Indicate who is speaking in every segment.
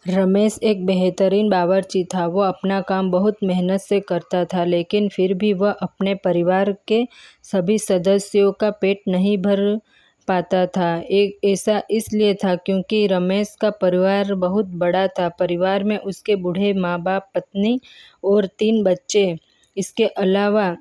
Speaker 1: रमेश एक बेहतरीन बावर्ची था। वो अपना काम बहुत मेहनत से करता था, लेकिन फिर भी वह अपने परिवार के सभी सदस्यों का पेट नहीं भर पाता था। ऐसा इसलिए था क्योंकि रमेश का परिवार बहुत बड़ा था। परिवार में उसके बूढ़े माँ बाप, पत्नी और 3 बच्चे। इसके अलावा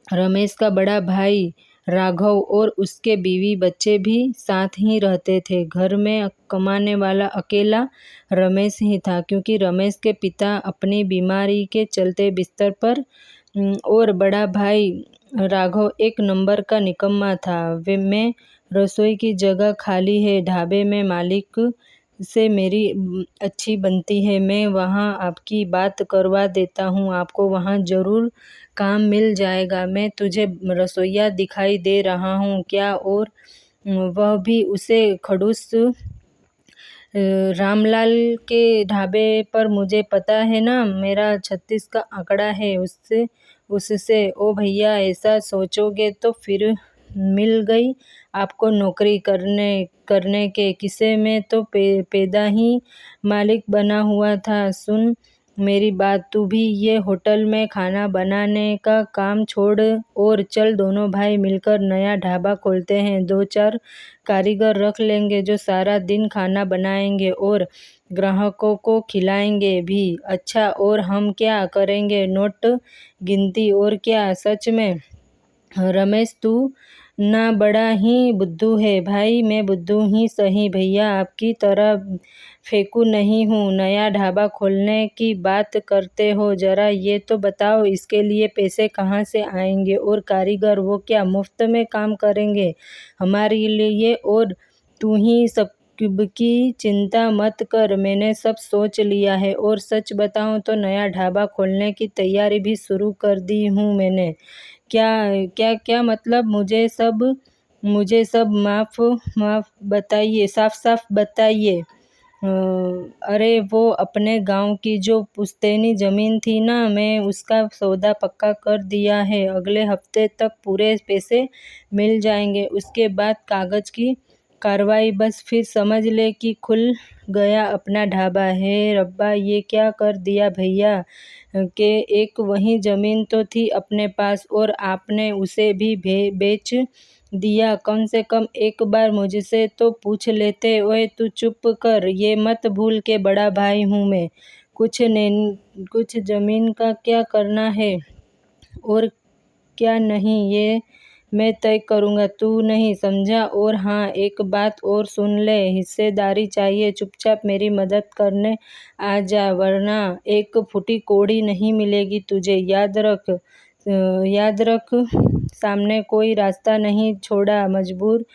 Speaker 1: रमेश का बड़ा भाई राघव और उसके बीवी बच्चे भी साथ ही रहते थे। घर में कमाने वाला अकेला रमेश ही था, क्योंकि रमेश के पिता अपनी बीमारी के चलते बिस्तर पर और बड़ा भाई राघव एक नंबर का निकम्मा था। वे मैं रसोई की जगह खाली है, ढाबे में मालिक से मेरी अच्छी बनती है। मैं वहाँ आपकी बात करवा देता हूँ, आपको वहाँ ज़रूर काम मिल जाएगा। मैं तुझे रसोइया दिखाई दे रहा हूँ क्या? और वह भी उसे खड़ूस रामलाल के ढाबे पर। मुझे पता है ना, मेरा 36 का आंकड़ा है उससे। ओ भैया, ऐसा सोचोगे तो फिर मिल गई आपको नौकरी करने के किस्से में तो पैदा ही मालिक बना हुआ था। सुन मेरी बात, तू भी ये होटल में खाना बनाने का काम छोड़ और चल, दोनों भाई मिलकर नया ढाबा खोलते हैं। 2-4 कारीगर रख लेंगे जो सारा दिन खाना बनाएंगे और ग्राहकों को खिलाएंगे भी। अच्छा, और हम क्या करेंगे? नोट गिनती। और क्या? सच में रमेश, तू ना बड़ा ही बुद्धू है। भाई, मैं बुद्धू ही सही, भैया आपकी तरह फेंकू नहीं हूँ। नया ढाबा खोलने की बात करते हो, जरा ये तो बताओ, इसके लिए पैसे कहाँ से आएंगे? और कारीगर वो क्या मुफ्त में काम करेंगे हमारे लिए? और तू ही सबकी चिंता मत कर, मैंने सब सोच लिया है। और सच बताऊं तो नया ढाबा खोलने की तैयारी भी शुरू कर दी हूँ मैंने। क्या क्या क्या मतलब? मुझे सब माफ बताइए, साफ साफ बताइए। अरे, वो अपने गांव की जो पुश्तैनी ज़मीन थी ना, मैं उसका सौदा पक्का कर दिया है। अगले हफ्ते तक पूरे पैसे मिल जाएंगे। उसके बाद कागज़ की कार्रवाई बस। फिर समझ ले कि खुल गया अपना ढाबा। है रब्बा, ये क्या कर दिया भैया के एक वही ज़मीन तो थी अपने पास और आपने उसे भी बेच दिया। कम से कम एक बार मुझसे तो पूछ लेते। ओए तू चुप कर, ये मत भूल के बड़ा भाई हूँ मैं। कुछ ज़मीन का क्या करना है और क्या नहीं, ये मैं तय करूँगा, तू नहीं समझा? और हाँ, एक बात और सुन ले, हिस्सेदारी चाहिए। चुपचाप मेरी मदद करने आ जा, वरना एक फूटी कौड़ी नहीं मिलेगी तुझे। याद रख, सामने कोई रास्ता नहीं छोड़ा। मजबूर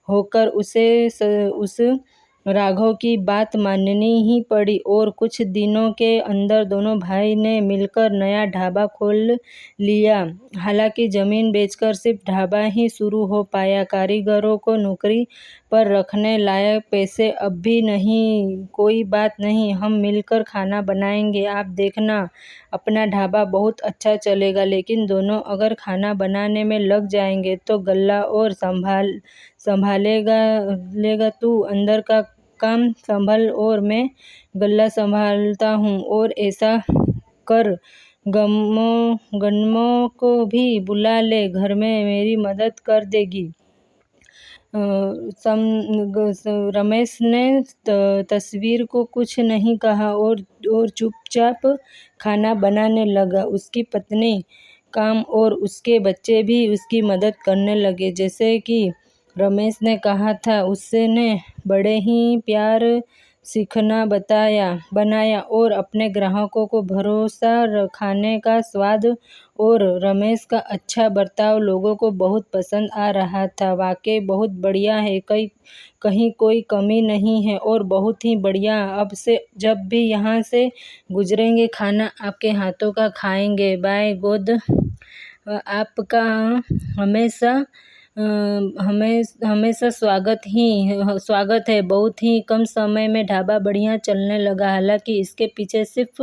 Speaker 1: होकर उस राघव की बात माननी ही पड़ी और कुछ दिनों के अंदर दोनों भाई ने मिलकर नया ढाबा खोल लिया। हालांकि ज़मीन बेचकर सिर्फ ढाबा ही शुरू हो पाया। कारीगरों को नौकरी पर रखने लायक पैसे अब भी नहीं। कोई बात नहीं, हम मिलकर खाना बनाएंगे, आप देखना। अपना ढाबा बहुत अच्छा चलेगा, लेकिन दोनों अगर खाना बनाने में लग जाएंगे तो गल्ला और संभालेगा तू। अंदर का काम संभाल और मैं गल्ला संभालता हूँ। और ऐसा कर, गन्नों को भी बुला ले, घर में मेरी मदद कर देगी। रमेश ने तस्वीर को कुछ नहीं कहा और चुपचाप खाना बनाने लगा। उसकी पत्नी काम और उसके बच्चे भी उसकी मदद करने लगे। जैसे कि रमेश ने कहा था, उसने बड़े ही प्यार सीखना बनाया और अपने ग्राहकों को भरोसा खाने का स्वाद और रमेश का अच्छा बर्ताव लोगों को बहुत पसंद आ रहा था। वाकई बहुत बढ़िया है, कहीं कोई कमी नहीं है और बहुत ही बढ़िया। अब से जब भी यहाँ से गुजरेंगे, खाना आपके हाथों का खाएंगे। बाय गॉड, आपका हमेशा स्वागत है। बहुत ही कम समय में ढाबा बढ़िया चलने लगा। हालांकि इसके पीछे सिर्फ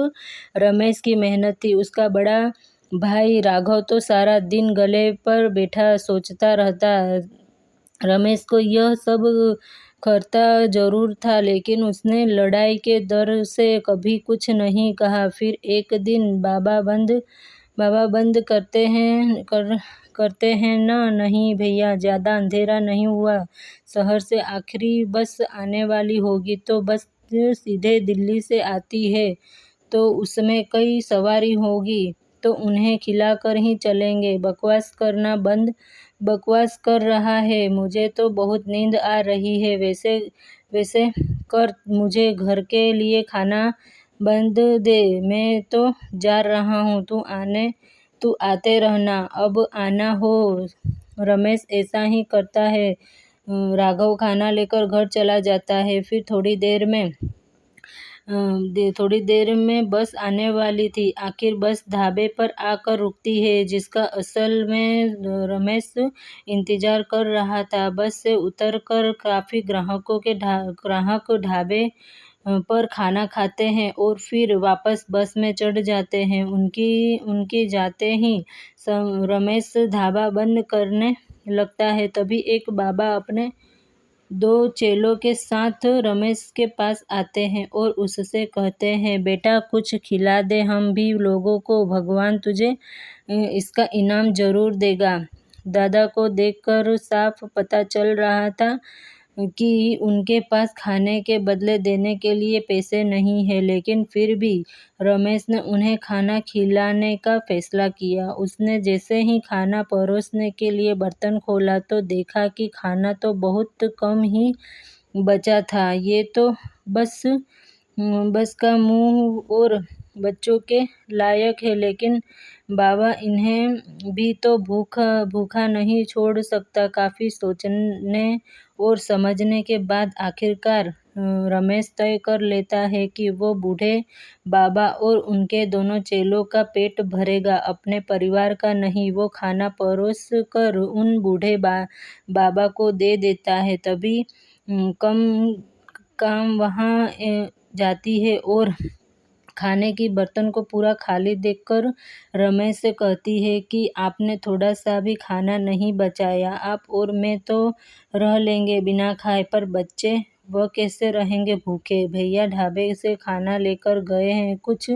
Speaker 1: रमेश की मेहनत थी। उसका बड़ा भाई राघव तो सारा दिन गले पर बैठा सोचता रहता। रमेश को यह सब करता जरूर था, लेकिन उसने लड़ाई के डर से कभी कुछ नहीं कहा। फिर एक दिन बाबा बंद करते हैं ना? नहीं भैया, ज़्यादा अंधेरा नहीं हुआ। शहर से आखिरी बस आने वाली होगी। तो बस सीधे दिल्ली से आती है तो उसमें कई सवारी होगी, तो उन्हें खिलाकर ही चलेंगे। बकवास कर रहा है, मुझे तो बहुत नींद आ रही है। वैसे कर, मुझे घर के लिए खाना बंद दे, मैं तो जा रहा हूँ। तू आते रहना, अब आना हो। रमेश ऐसा ही करता है। राघव खाना लेकर घर चला जाता है। फिर थोड़ी देर में बस आने वाली थी। आखिर बस ढाबे पर आकर रुकती है, जिसका असल में रमेश इंतजार कर रहा था। बस से उतरकर काफी ग्राहक ढाबे पर खाना खाते हैं और फिर वापस बस में चढ़ जाते हैं। उनकी जाते ही रमेश ढाबा बंद करने लगता है। तभी एक बाबा अपने 2 चेलों के साथ रमेश के पास आते हैं और उससे कहते हैं, बेटा कुछ खिला दे हम भी लोगों को, भगवान तुझे इसका इनाम जरूर देगा। दादा को देखकर साफ पता चल रहा था कि उनके पास खाने के बदले देने के लिए पैसे नहीं है, लेकिन फिर भी रमेश ने उन्हें खाना खिलाने का फैसला किया। उसने जैसे ही खाना परोसने के लिए बर्तन खोला तो देखा कि खाना तो बहुत कम ही बचा था। ये तो बस का मुंह और बच्चों के लायक है, लेकिन बाबा इन्हें भी तो भूखा नहीं छोड़ सकता। काफी सोचने और समझने के बाद आखिरकार रमेश तय कर लेता है कि वो बूढ़े बाबा और उनके दोनों चेलों का पेट भरेगा, अपने परिवार का नहीं। वो खाना परोस कर उन बूढ़े बाबा को दे देता है। तभी काम वहाँ जाती है और खाने की बर्तन को पूरा खाली देखकर रमेश से कहती है कि आपने थोड़ा सा भी खाना नहीं बचाया। आप और मैं तो रह लेंगे बिना खाए, पर बच्चे वह कैसे रहेंगे भूखे? भैया ढाबे से खाना लेकर गए हैं, कुछ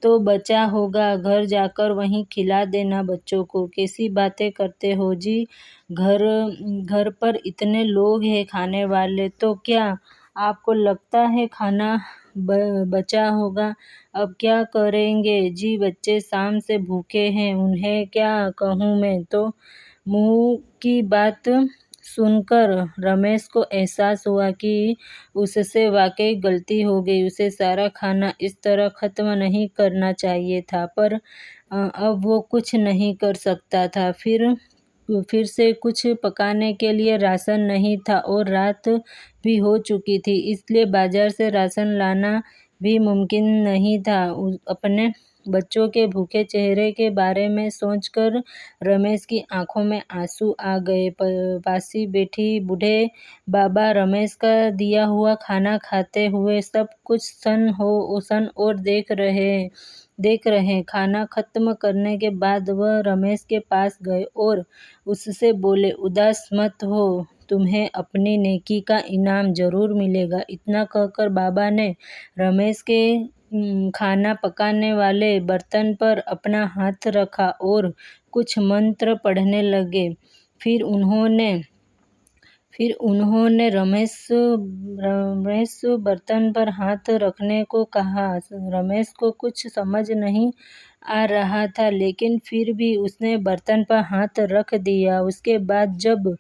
Speaker 1: तो बचा होगा, घर जाकर वहीं खिला देना बच्चों को। कैसी बातें करते हो जी, घर पर इतने लोग हैं खाने वाले, तो क्या आपको लगता है खाना बचा होगा? अब क्या करेंगे जी, बच्चे शाम से भूखे हैं, उन्हें क्या कहूँ मैं? तो मुँह की बात सुनकर रमेश को एहसास हुआ कि उससे वाकई गलती हो गई। उसे सारा खाना इस तरह खत्म नहीं करना चाहिए था, पर अब वो कुछ नहीं कर सकता था। फिर से कुछ पकाने के लिए राशन नहीं था और रात भी हो चुकी थी, इसलिए बाजार से राशन लाना भी मुमकिन नहीं था। अपने बच्चों के भूखे चेहरे के बारे में सोचकर रमेश की आंखों में आंसू आ गए। पासी बैठी बूढ़े बाबा रमेश का दिया हुआ खाना खाते हुए सब कुछ सन और देख रहे। खाना खत्म करने के बाद वह रमेश के पास गए और उससे बोले, उदास मत हो, तुम्हें अपनी नेकी का इनाम जरूर मिलेगा। इतना कहकर बाबा ने रमेश के खाना पकाने वाले बर्तन पर अपना हाथ रखा और कुछ मंत्र पढ़ने लगे। फिर उन्होंने रमेश बर्तन पर हाथ रखने को कहा। रमेश को कुछ समझ नहीं आ रहा था, लेकिन फिर भी उसने बर्तन पर हाथ रख दिया। उसके बाद, जब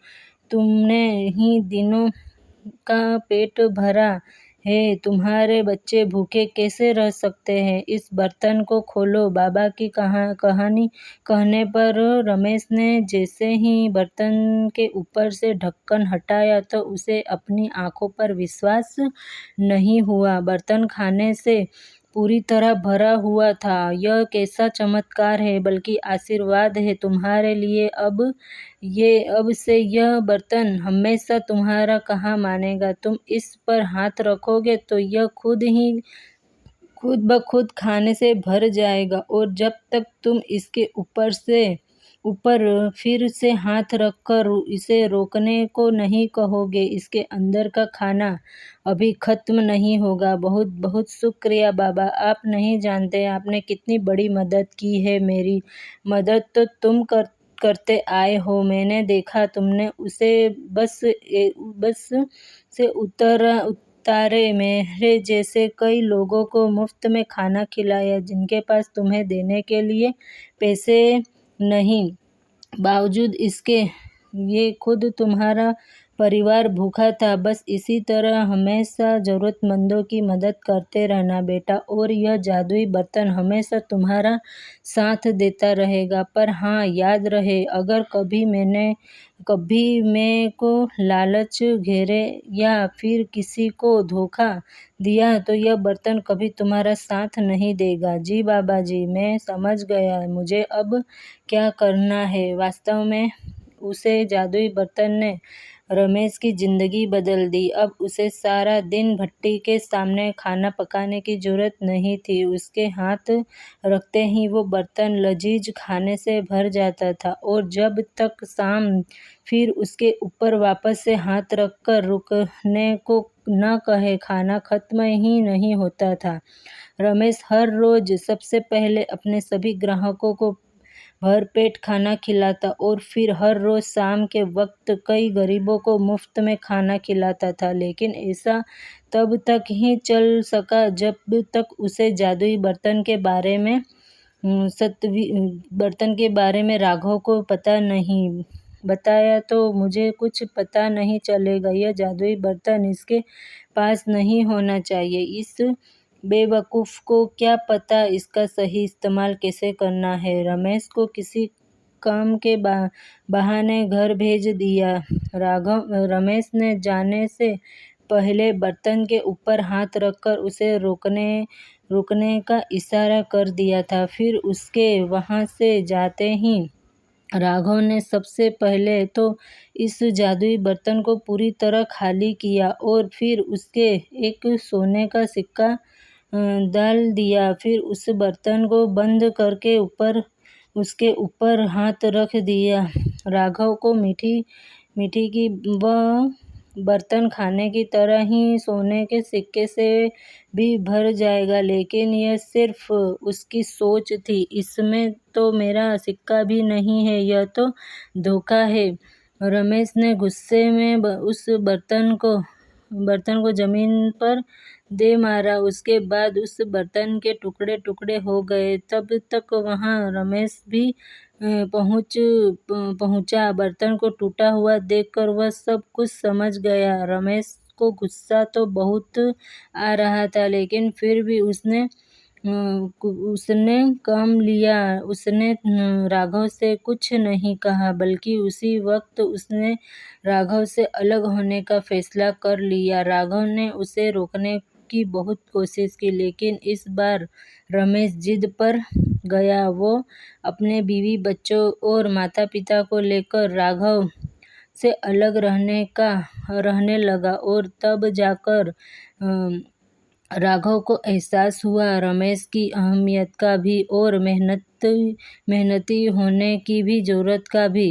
Speaker 1: तुमने ही दिनों का पेट भरा है, तुम्हारे बच्चे भूखे कैसे रह सकते हैं? इस बर्तन को खोलो। बाबा की कहानी कहने पर रमेश ने जैसे ही बर्तन के ऊपर से ढक्कन हटाया तो उसे अपनी आंखों पर विश्वास नहीं हुआ। बर्तन खाने से पूरी तरह भरा हुआ था। यह कैसा चमत्कार है, बल्कि आशीर्वाद है तुम्हारे लिए। अब से यह बर्तन हमेशा तुम्हारा कहा मानेगा। तुम इस पर हाथ रखोगे तो यह खुद ब खुद खाने से भर जाएगा, और जब तक तुम इसके ऊपर से ऊपर फिर से हाथ रखकर इसे रोकने को नहीं कहोगे। इसके अंदर का खाना अभी खत्म नहीं होगा। बहुत बहुत शुक्रिया बाबा। आप नहीं जानते आपने कितनी बड़ी मदद की है। मेरी मदद तो तुम करते आए हो। मैंने देखा तुमने उसे बस से उतारे। मेरे जैसे कई लोगों को मुफ्त में खाना खिलाया जिनके पास तुम्हें देने के लिए पैसे नहीं। बावजूद इसके ये खुद तुम्हारा परिवार भूखा था। बस इसी तरह हमेशा ज़रूरतमंदों की मदद करते रहना बेटा, और यह जादुई बर्तन हमेशा तुम्हारा साथ देता रहेगा। पर हाँ, याद रहे, अगर कभी मैं को लालच घेरे या फिर किसी को धोखा दिया तो यह बर्तन कभी तुम्हारा साथ नहीं देगा। जी बाबा जी, मैं समझ गया। मुझे अब क्या करना है? वास्तव में उसे जादुई बर्तन ने रमेश की जिंदगी बदल दी। अब उसे सारा दिन भट्टी के सामने खाना पकाने की जरूरत नहीं थी। उसके हाथ रखते ही वो बर्तन लजीज खाने से भर जाता था, और जब तक शाम फिर उसके ऊपर वापस से हाथ रखकर रुकने को न कहे, खाना खत्म ही नहीं होता था। रमेश हर रोज सबसे पहले अपने सभी ग्राहकों को भरपेट खाना खिलाता और फिर हर रोज शाम के वक्त कई गरीबों को मुफ्त में खाना खिलाता था। लेकिन ऐसा तब तक ही चल सका जब तक उसे जादुई बर्तन के बारे में राघव को पता नहीं बताया तो मुझे कुछ पता नहीं चलेगा। यह जादुई बर्तन इसके पास नहीं होना चाहिए। इस बेवकूफ़ को क्या पता इसका सही इस्तेमाल कैसे करना है। रमेश को किसी काम के बहाने घर भेज दिया। रमेश ने जाने से पहले बर्तन के ऊपर हाथ रखकर उसे रुकने का इशारा कर दिया था। फिर उसके वहां से जाते ही राघव ने सबसे पहले तो इस जादुई बर्तन को पूरी तरह खाली किया और फिर उसके एक सोने का सिक्का डाल दिया। फिर उस बर्तन को बंद करके उसके ऊपर हाथ रख दिया। राघव को मिट्टी की वह बर्तन खाने की तरह ही सोने के सिक्के से भी भर जाएगा, लेकिन यह सिर्फ उसकी सोच थी। इसमें तो मेरा सिक्का भी नहीं है, यह तो धोखा है। रमेश ने गुस्से में उस बर्तन को जमीन पर दे मारा। उसके बाद उस बर्तन के टुकड़े टुकड़े हो गए। तब तक वहां रमेश भी पहुंचा। बर्तन को टूटा हुआ देखकर वह सब कुछ समझ गया। रमेश को गुस्सा तो बहुत आ रहा था, लेकिन फिर भी उसने काम लिया। उसने राघव से कुछ नहीं कहा, बल्कि उसी वक्त उसने राघव से अलग होने का फैसला कर लिया। राघव ने उसे रोकने की बहुत कोशिश की, लेकिन इस बार रमेश जिद पर गया। वो अपने बीवी बच्चों और माता पिता को लेकर राघव से अलग रहने लगा, और तब जाकर राघव को एहसास हुआ रमेश की अहमियत का भी और मेहनती होने की भी जरूरत का भी।